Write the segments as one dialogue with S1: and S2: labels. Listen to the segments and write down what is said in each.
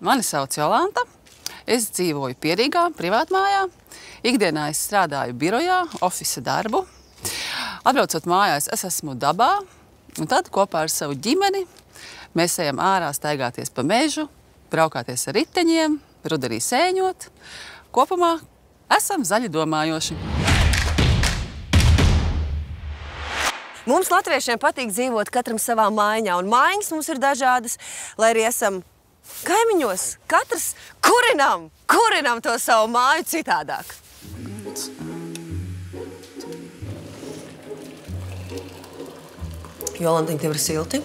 S1: Mani sauc Jolanta. Es dzīvoju Pierīgā, privātmājā. Ikdienā es strādāju birojā, ofisa darbu. Atbraucot mājās, es esmu dabā, un tad kopā ar savu ģimeni mēs ejam ārā staigāties pa mežu, braukāties ar riteņiem, rudenī sēņot. Kopumā esam zaļi domājoši.
S2: Mums latviešiem patīk dzīvot katram savā mājā, un mājiņas mums ir dažādas, lai arī esam kaimiņos. Katrs kurinam to savu māju citādāk. Jolantiņ, tev ir silti?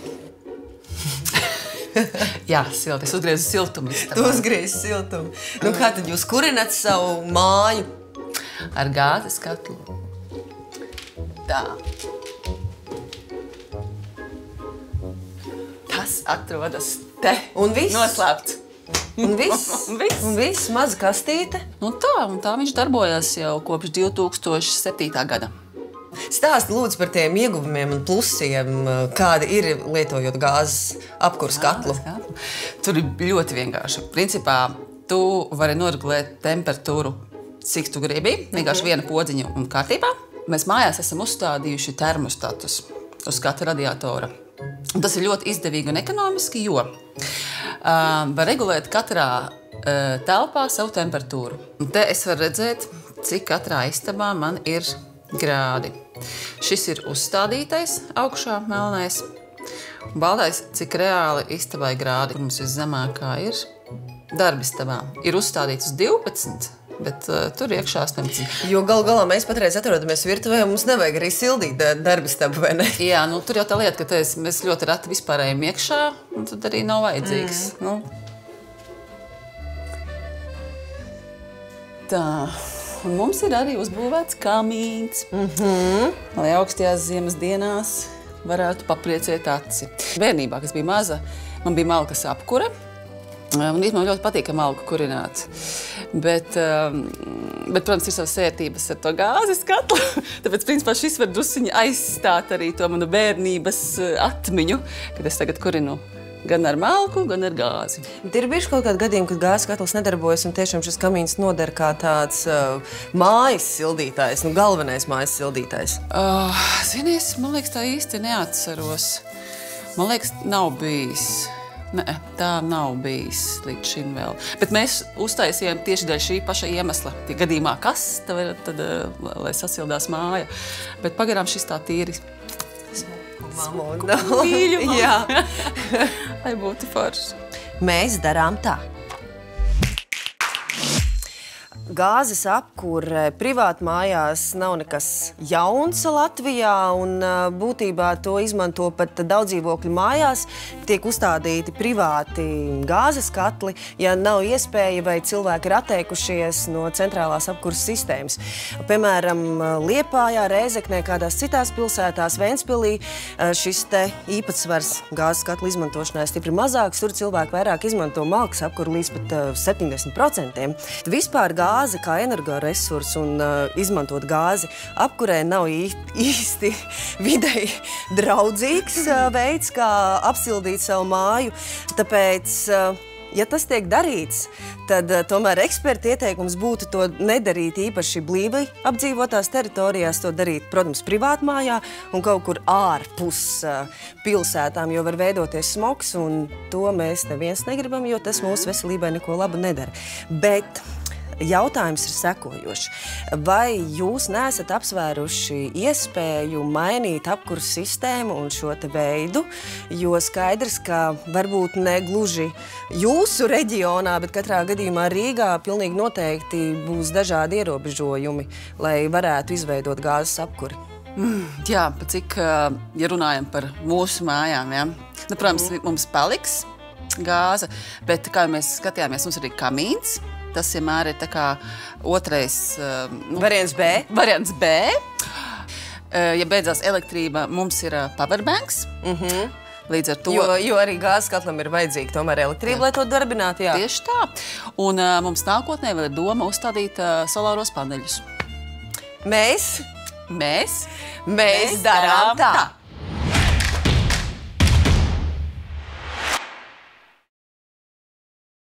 S1: Jā, silti. Es uzgriezu siltumu.
S2: Tu uzgriezi siltumu. Nu, kā tad jūs kurinat savu māju?
S1: Ar gāzes katlu. Tā. Tas atrodas te.
S2: Un viss?
S1: Noslēpts.
S2: Un viss? Un viss? Maza kastīte?
S1: Un tā viņš darbojās jau kopš 2007. gada.
S2: Stāsti lūdzu par tiem ieguvumiem un plusiem, kādi ir lietojot gāzes apkurs katlu.
S1: Tur ir ļoti vienkārši. Principā tu vari noregulēt temperatūru, cik tu gribi, vienkārši viena podziņa un kārtībā. Mēs mājās esam uzstādījuši termostatus uz katra radiatora. Un tas ir ļoti izdevīgi un ekonomiski, jo var regulēt katrā telpā savu temperatūru. Un te es varu redzēt, cik katrā istabā man ir grādi. Šis ir uzstādītais augšā melnais. Baltais, cik reāli istabai grādi mums viszemākā ir darbistabā. Ir uzstādīts uz 12, bet tur iekšā 18.
S2: Jo galu galā mēs patreiz atrodamies virtuvē, un mums nevajag arī sildīt darbistabu, vai ne?
S1: Jā, nu tur jau tā lieta, ka mēs ļoti reti vispārējiem iekšā, un tad arī nav vajadzīgs. Nu. Tā. Un mums ir arī uzbūvēts kamīns, lai augstajās ziemas dienās varētu papriecēt aci. Bērnībā, kas bija maza, man bija malkas apkure. Un man ļoti patīk malku kurināt. Bet, protams, ir savas vērtības ar to gāzes katlu. Tāpēc, principā, šis var drusiņi aizstāt arī to manu bērnības atmiņu, kad es tagad kurinu gan ar malku, gan ar gāzi.
S2: Bet ir bijuši kaut kādi gadījumi, kad gāzes katls nedarbojas un tiešām šis kamīns noder kā tāds mājas sildītājs, nu galvenais mājas sildītājs?
S1: Zinies, man liekas, tā īsti neatceros. Man liekas, nav bijis. Nē, tā nav bijis līdz šim vēl. Bet mēs uztaisījām tieši dēļ šī paša iemesla. Ja gadījumā kas, tad lai sasildās māja. Bet pagarām šis tā tīri. Mīļu.
S2: Jā.
S1: Lai būtu forši.
S2: Mēs darām tā. Gāzes apkure privātmājās nav nekas jauns Latvijā, un būtībā to izmanto pat daudzdzīvokļu mājās. Tiek uzstādīti privāti gāzes katli, ja nav iespēja vai cilvēki ir atteikušies no centrālās apkuras sistēmas. Piemēram, Liepājā, Rēzeknē, kādās citās pilsētās, Ventspilī, šis te īpatsvars gāzes katla izmantošanā ir stipri mazāks. Tur cilvēki vairāk izmanto malkas apkuru līdz pat 70%. Vispār gāze kā energoresurss un izmantot gāzi apkurē nav īsti videi draudzīgs veids, kā apsildīt savu māju. Tāpēc, ja tas tiek darīts, tad tomēr eksperti ieteikums būtu to nedarīt īpaši blīvi apdzīvotās teritorijās, to darīt, protams, privātmājā un kaut kur ārpus pilsētām, jo var veidoties smogs, un to mēs neviens negribam, jo tas mūsu veselībai neko labu nedara. Bet jautājums ir sekojošs. Vai jūs neesat apsvēruši iespēju mainīt apkuras sistēmu un šo te veidu, jo skaidrs, ka varbūt ne gluži jūsu reģionā, bet katrā gadījumā Rīgā pilnīgi noteikti būs dažādi ierobežojumi, lai varētu izveidot gāzes apkuri?
S1: Jā, cik, ja runājam par mūsu mājām, ja? Nu, protams, mums paliks gāze, bet kā mēs skatījāmies, mums arī kamīns. Tas vienmēr ir tā kā otrais...
S2: Variants B.
S1: Variants B. Ja beidzās elektrība, mums ir powerbanks. Līdz ar to...
S2: Jo arī gāzes katlam ir vajadzīga tomēr elektrība, lai to darbinātu, jā.
S1: Tieši tā. Un mums nākotnē vēl ir doma uzstādīt solāros paneļus.
S2: Mēs
S1: darām tā.